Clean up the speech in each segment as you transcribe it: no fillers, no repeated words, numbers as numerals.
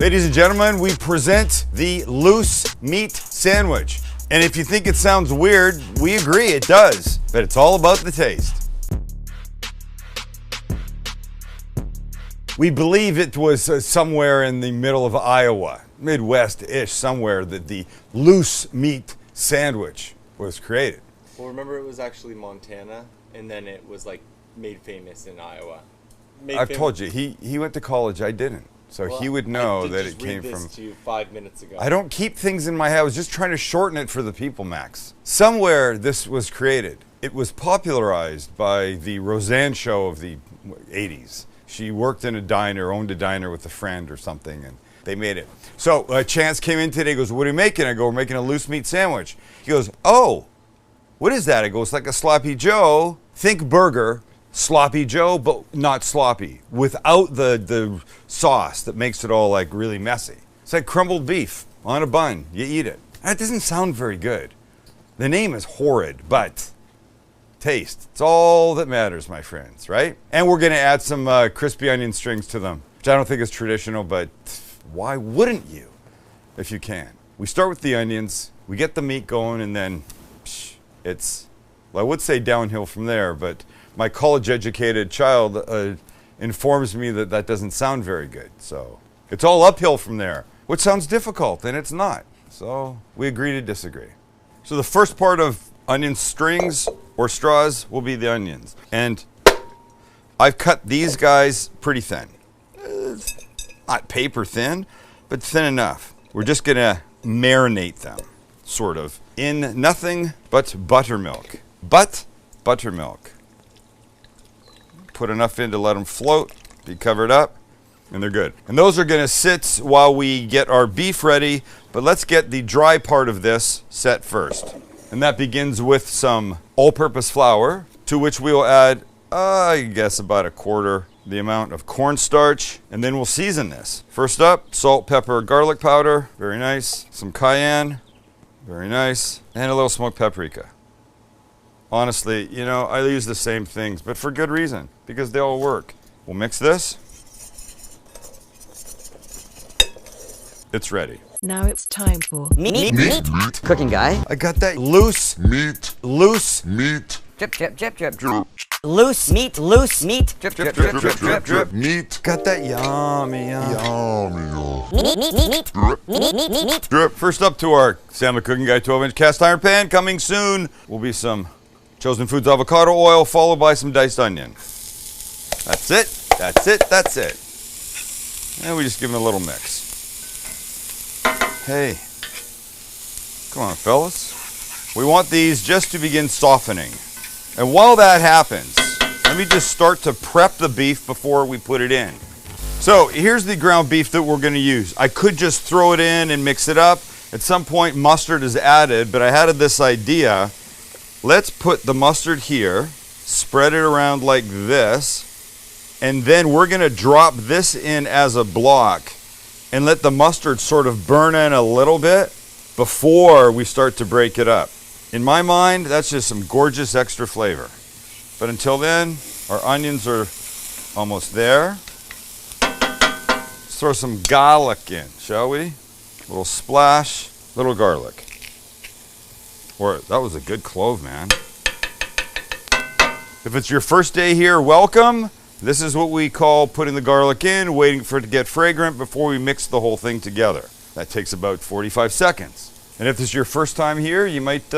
Ladies and gentlemen, we present the loose meat sandwich. And if you think it sounds weird, we agree, it does. But it's all about the taste. We believe it was somewhere in the middle of Iowa, Midwest-ish, somewhere, that the loose meat sandwich was created. Well, remember it was actually Montana, and then it was like made famous in Iowa. I've told you, he went to college, I didn't. So Well, he would know I did that just it came read this from... to you 5 minutes ago. I don't keep things in my head. I was just trying to shorten it for the people, Max. Somewhere this was created. It was popularized by the Roseanne show of the 80s. She worked in a diner, owned a diner with a friend or something, and they made it. So Chance came in today, goes, "What are you making?" I go, "We're making a loose meat sandwich." He goes, "Oh, what is that?" I go, "It's like a Sloppy Joe. Think burger, Sloppy Joe, but not sloppy, without the sauce that makes it all like really messy. It's like crumbled beef on a bun. You eat it." That doesn't sound very good. The name is horrid, but taste. It's all that matters, my friends, right? And we're gonna add some crispy onion strings to them, which I don't think is traditional, but why wouldn't you if you can? We start with the onions, we get the meat going, and then it's, well, I would say downhill from there, but my college-educated child informs me that that doesn't sound very good. So it's all uphill from there, which sounds difficult, and it's not. So we agree to disagree. So the first part of onion strings or straws will be the onions. And I've cut these guys pretty thin. Not paper thin, but thin enough. We're just gonna marinate them, sort of, in nothing but buttermilk. Buttermilk. Put enough in to let them float, be covered up, and they're good. And those are gonna sit while we get our beef ready, but let's get the dry part of this set first. And that begins with some all-purpose flour, to which we will add, I guess, about a quarter the amount of cornstarch, and then we'll season this. First up, salt, pepper, garlic powder, very nice. Some cayenne, very nice. And a little smoked paprika. Honestly, you know, I use the same things, but for good reason, because they all work. We'll mix this. It's ready. Now it's time for Meat. Cooking guy. I got that loose Meat. Drip, drip, drip, drip, drip. Loose meat. Drip, drip, drip, drip, drip, drip. Meat. got that yummy. Meat. Drip. First up to our Sam the Cooking Guy 12-inch cast iron pan. Coming soon will be some Chosen Foods avocado oil, followed by some diced onion. That's it. And we just give them a little mix. Hey, come on, fellas. We want these just to begin softening. And while that happens, let me just start to prep the beef before we put it in. So here's the ground beef that we're gonna use. I could just throw it in and mix it up. At some point, mustard is added, but I had this idea. Let's put the mustard here, spread it around like this, and then we're gonna drop this in as a block and let the mustard sort of burn in a little bit before we start to break it up. In my mind, that's just some gorgeous extra flavor. But until then, our onions are almost there. Let's throw some garlic in, shall we? A little splash, little garlic. Or that was a good clove, man. If it's your first day here, welcome. This is what we call putting the garlic in, waiting for it to get fragrant before we mix the whole thing together. That takes about 45 seconds. And if this is your first time here, you might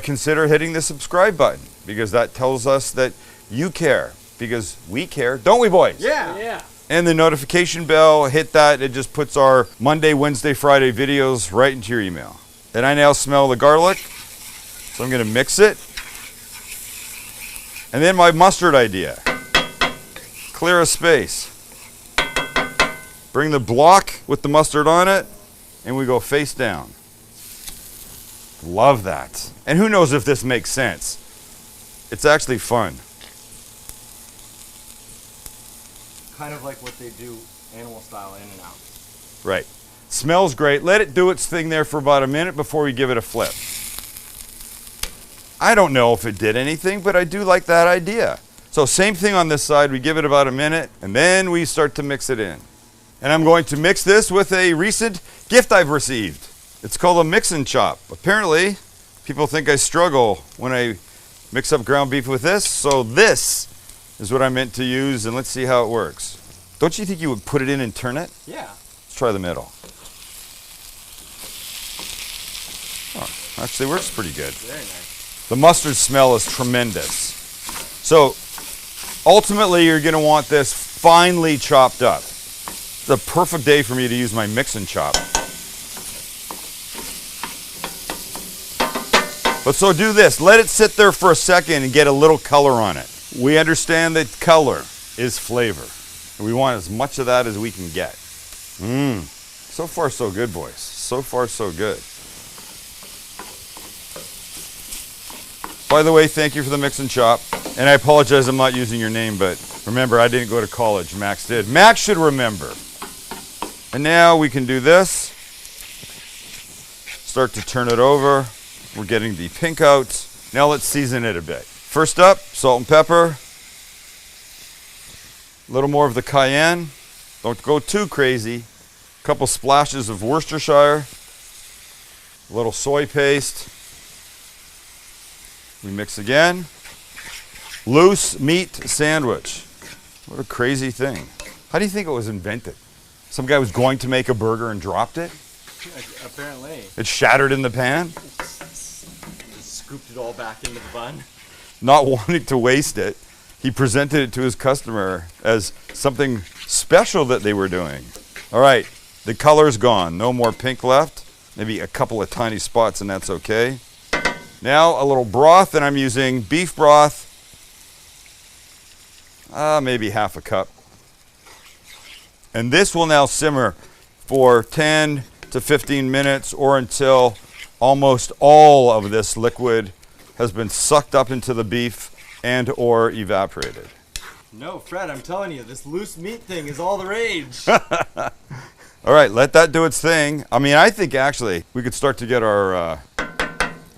consider hitting the subscribe button, because that tells us that you care, because we care, don't we, boys? Yeah. And the notification bell, hit that. It just puts our Monday, Wednesday, Friday videos right into your email. And I now smell the garlic, so I'm gonna mix it. And then my mustard idea. Clear a space. Bring the block with the mustard on it, and we go face down. Love that. And who knows if this makes sense? It's actually fun. Kind of like what they do animal style in and out. Right. Smells great. Let it do its thing there for about a minute before we give it a flip. I don't know if it did anything, but I do like that idea. So same thing on this side. We give it about a minute, and then we start to mix it in. And I'm going to mix this with a recent gift I've received. It's called a mix and chop. Apparently, people think I struggle when I mix up ground beef with this, so this is what I meant to use, and let's see how it works. Don't you think you would put it in and turn it? Yeah. Let's try the middle. Oh, actually works pretty good. Very nice. The mustard smell is tremendous. So, ultimately, you're going to want this finely chopped up. It's a perfect day for me to use my mix and chop. But so do this. Let it sit there for a second and get a little color on it. We understand that color is flavor. And we want as much of that as we can get. So far, so good, boys. So far, so good. By the way, thank you for the mix and chop. And I apologize I'm not using your name, but remember, I didn't go to college. Max did. Max should remember. And now we can do this. Start to turn it over. We're getting the pink out. Now let's season it a bit. First up, salt and pepper. A little more of the cayenne. Don't go too crazy. A couple splashes of Worcestershire. A little soy paste. We mix again. Loose meat sandwich. What a crazy thing. How do you think it was invented? Some guy was going to make a burger and dropped it? Apparently. It shattered in the pan? Just scooped it all back into the bun. Not wanting to waste it, he presented it to his customer as something special that they were doing. All right, the color's gone. No more pink left. Maybe a couple of tiny spots and that's okay. Now a little broth, and I'm using beef broth. Maybe half a cup. And this will now simmer for 10 to 15 minutes or until almost all of this liquid has been sucked up into the beef and or evaporated. No, Fred, I'm telling you, this loose meat thing is all the rage. All right, let that do its thing. I mean, I think actually we could start to get our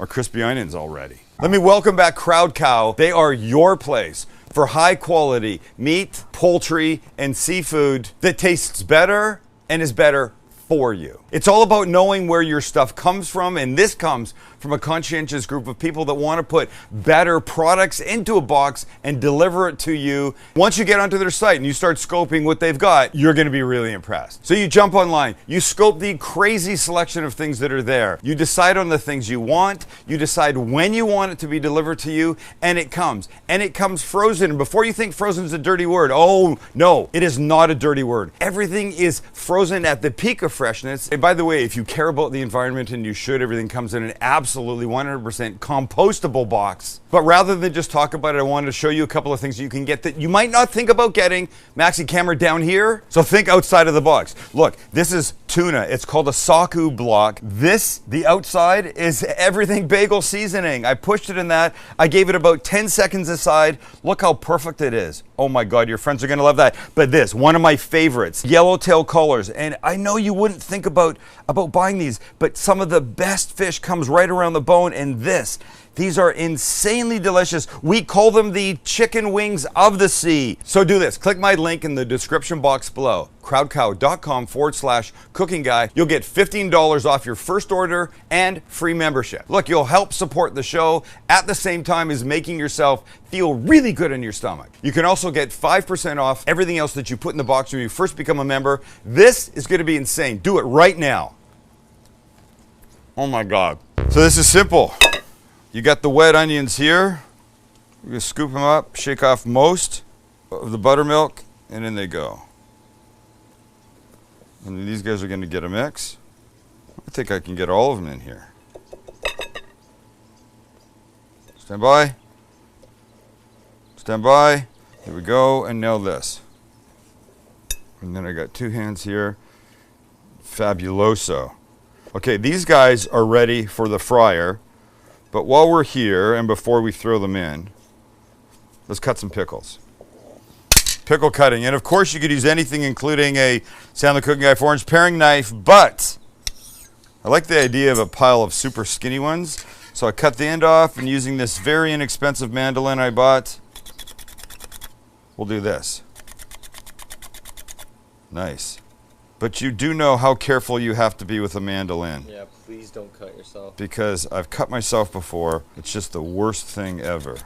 crispy onions all ready. Let me welcome back Crowd Cow. They are your place for high quality meat, poultry, and seafood that tastes better and is better for you. It's all about knowing where your stuff comes from, and this comes from a conscientious group of people that want to put better products into a box and deliver it to you. Once you get onto their site and you start scoping what they've got, you're going to be really impressed. So you jump online, you scope the crazy selection of things that are there. You decide on the things you want, you decide when you want it to be delivered to you, and it comes. And it comes frozen. And before you think frozen is a dirty word, oh no, it is not a dirty word. Everything is frozen at the peak of freshness. And by the way, if you care about the environment, and you should, everything comes in an absolutely 100% compostable box. But rather than just talk about it, I wanted to show you a couple of things you can get that you might not think about getting. Maxi, camera down here. So think outside of the box. Look, this is tuna. It's called a saku block. This, the outside, is everything bagel seasoning. I pushed it in that. I gave it about 10 seconds aside. Look how perfect it is. Oh my God, your friends are gonna love that. But this, one of my favorites, yellowtail colors. And I know you wouldn't think about buying these, but some of the best fish comes right around the bone, and these are insanely delicious. We call them the chicken wings of the sea. So do this. Click my link in the description box below, crowdcow.com/cooking guy. You'll get $15 off your first order and free membership. Look, you'll help support the show at the same time as making yourself feel really good in your stomach. You can also get 5% off everything else that you put in the box when you first become a member. This is going to be insane. Do it right now. Oh my God. So this is simple. You got the wet onions here. You're gonna scoop them up, shake off most of the buttermilk, and in they go. And these guys are gonna get a mix. I think I can get all of them in here. Stand by. Stand by. Here we go, and now this. And then I got two hands here. Fabuloso. Okay, these guys are ready for the fryer. But while we're here, and before we throw them in, let's cut some pickles. Pickle cutting. And of course you could use anything, including a Sam the Cooking Guy 4-inch paring knife, but I like the idea of a pile of super skinny ones. So I cut the end off, and using this very inexpensive mandolin I bought, we'll do this. Nice. But you do know how careful you have to be with a mandolin. Yeah, please don't cut yourself. Because I've cut myself before. It's just the worst thing ever.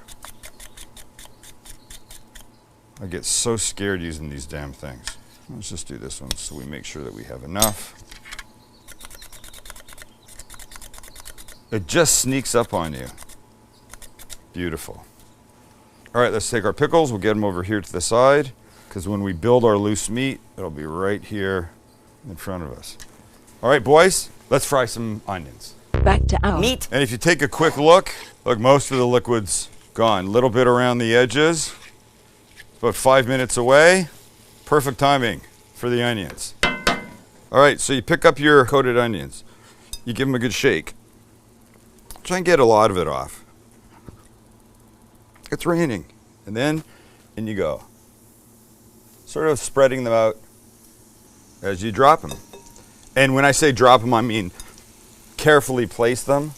I get so scared using these damn things. Let's just do this one so we make sure that we have enough. It just sneaks up on you. Beautiful. All right, let's take our pickles. We'll get them over here to the side, because when we build our loose meat, it'll be right here in front of us. All right, boys, let's fry some onions. Back to our Meat. And if you take a quick look, most of the liquid's gone. A little bit around the edges. About 5 minutes away. Perfect timing for the onions. All right, so you pick up your coated onions. You give them a good shake. Try and get a lot of it off. It's raining. And then in you go. Sort of spreading them out as you drop them. And when I say drop them, I mean carefully place them,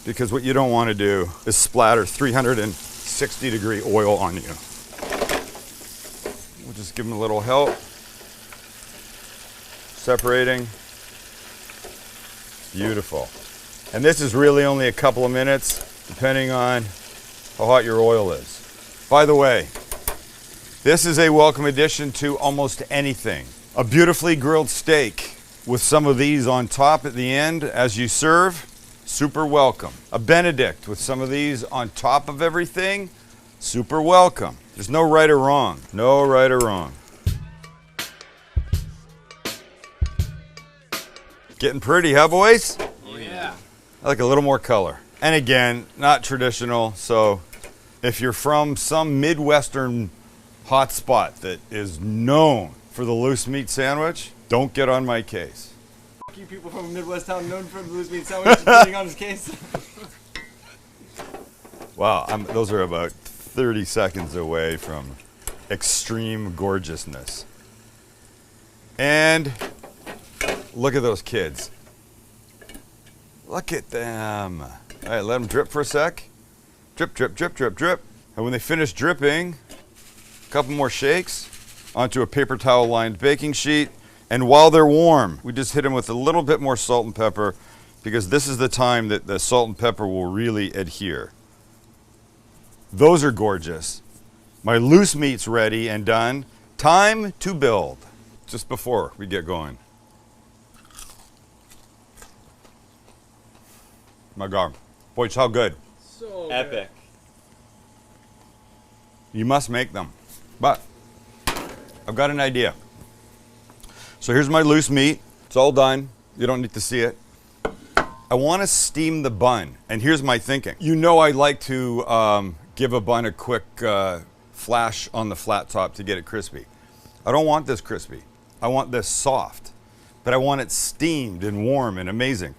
because what you don't want to do is splatter 360-degree oil on you. We'll just give them a little help. Separating. Beautiful. And this is really only a couple of minutes, depending on how hot your oil is. By the way, this is a welcome addition to almost anything. A beautifully grilled steak with some of these on top at the end as you serve, super welcome. A Benedict with some of these on top of everything, super welcome. There's no right or wrong. No right or wrong. Getting pretty, huh, boys? Oh, yeah. I like a little more color. And again, not traditional, so if you're from some Midwestern hot spot that is known for the loose meat sandwich, don't get on my case. You people from a Midwest town known for the loose meat sandwich getting on his case. Wow, those are about 30 seconds away from extreme gorgeousness. And look at those kids. Look at them. All right, let them drip for a sec. Drip, drip, drip, drip, drip. And when they finish dripping, a couple more shakes onto a paper towel lined baking sheet. And while they're warm, we just hit them with a little bit more salt and pepper, because this is the time that the salt and pepper will really adhere. Those are gorgeous. My loose meat's ready and done. Time to build. Just before we get going. My God. Boy, how good. So epic. You must make them. But I've got an idea. So here's my loose meat. It's all done. You don't need to see it. I want to steam the bun. And here's my thinking. You know I like to give a bun a quick flash on the flat top to get it crispy. I don't want this crispy. I want this soft. But I want it steamed and warm and amazing.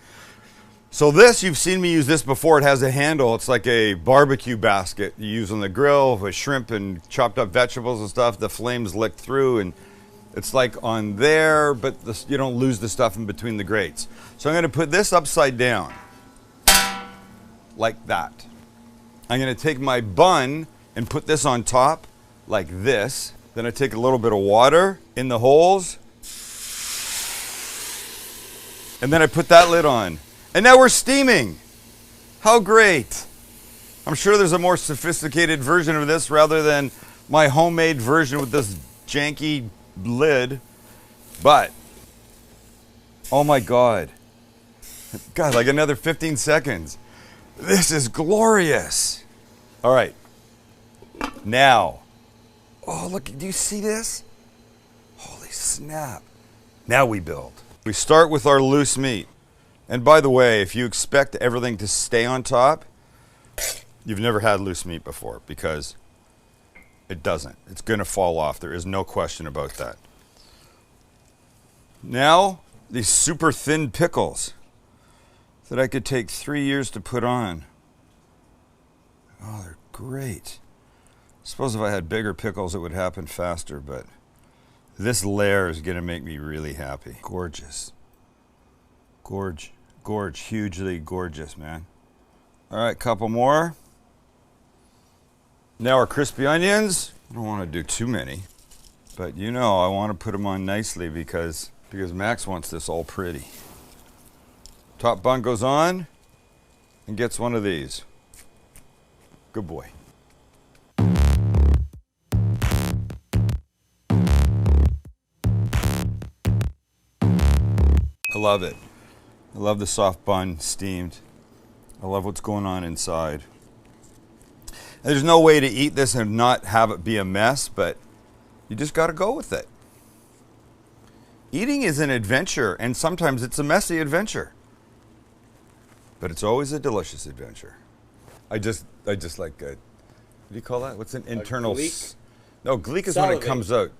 So this, you've seen me use this before. It has a handle. It's like a barbecue basket you use on the grill with shrimp and chopped up vegetables and stuff. The flames lick through, and it's like on there, but you don't lose the stuff in between the grates. So I'm going to put this upside down, like that. I'm going to take my bun and put this on top, like this. Then I take a little bit of water in the holes, and then I put that lid on. And now we're steaming. How great. I'm sure there's a more sophisticated version of this rather than my homemade version with this janky lid. But, oh my God. God, like another 15 seconds. This is glorious. All right. Now. Oh, look, do you see this? Holy snap. Now we build. We start with our loose meat. And by the way, if you expect everything to stay on top, you've never had loose meat before, because it doesn't. It's going to fall off. There is no question about that. Now, these super thin pickles that I could take 3 years to put on. Oh, they're great. I suppose if I had bigger pickles, it would happen faster, but this layer is going to make me really happy. Gorgeous. Gorge, hugely gorgeous, man. All right, couple more. Now our crispy onions. I don't want to do too many. But you know, I want to put them on nicely because Max wants this all pretty. Top bun goes on and gets one of these. Good boy. I love it. I love the soft bun steamed. I love what's going on inside. There's no way to eat this and not have it be a mess, but you just got to go with it. Eating is an adventure, and sometimes it's a messy adventure. But it's always a delicious adventure. I just like what do you call that? What's an internal? gleek? No, gleek is when it Salivate. comes out.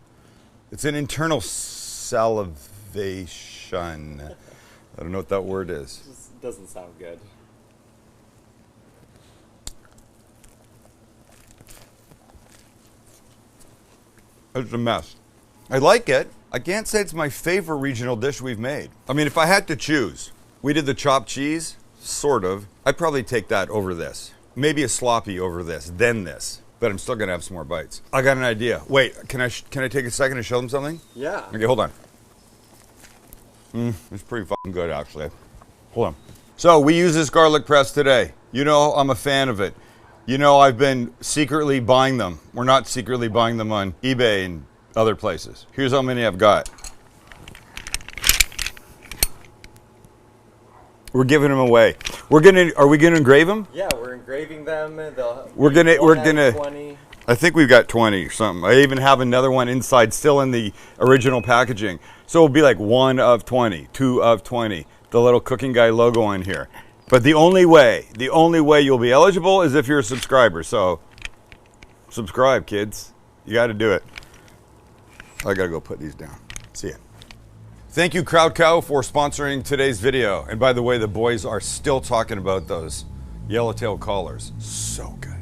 It's an internal salivation. I don't know what that word is. Just doesn't sound good. It's a mess. I like it. I can't say it's my favorite regional dish we've made. I mean, if I had to choose, we did the chopped cheese, sort of. I'd probably take that over this. Maybe a sloppy over this, then this. But I'm still gonna have some more bites. I got an idea. Wait, can I take a second to show them something? Yeah. Okay, hold on. It's pretty fucking good, actually. Hold on. So we use this garlic press today. You know I'm a fan of it. You know I've been secretly buying them. We're not secretly buying them on eBay and other places. Here's how many I've got. We're giving them away. Are we gonna engrave them? Yeah, we're engraving them. We're gonna- we'll we're have gonna- 20. I think we've got 20 or something. I even have another one inside, still in the original packaging. So it'll be like 1 of 20, 2 of 20. The little Cooking Guy logo on here. But the only way you'll be eligible is if you're a subscriber. So subscribe, kids. You got to do it. I got to go put these down. See ya. Thank you, Crowd Cow, for sponsoring today's video. And by the way, the boys are still talking about those yellowtail collars. So good.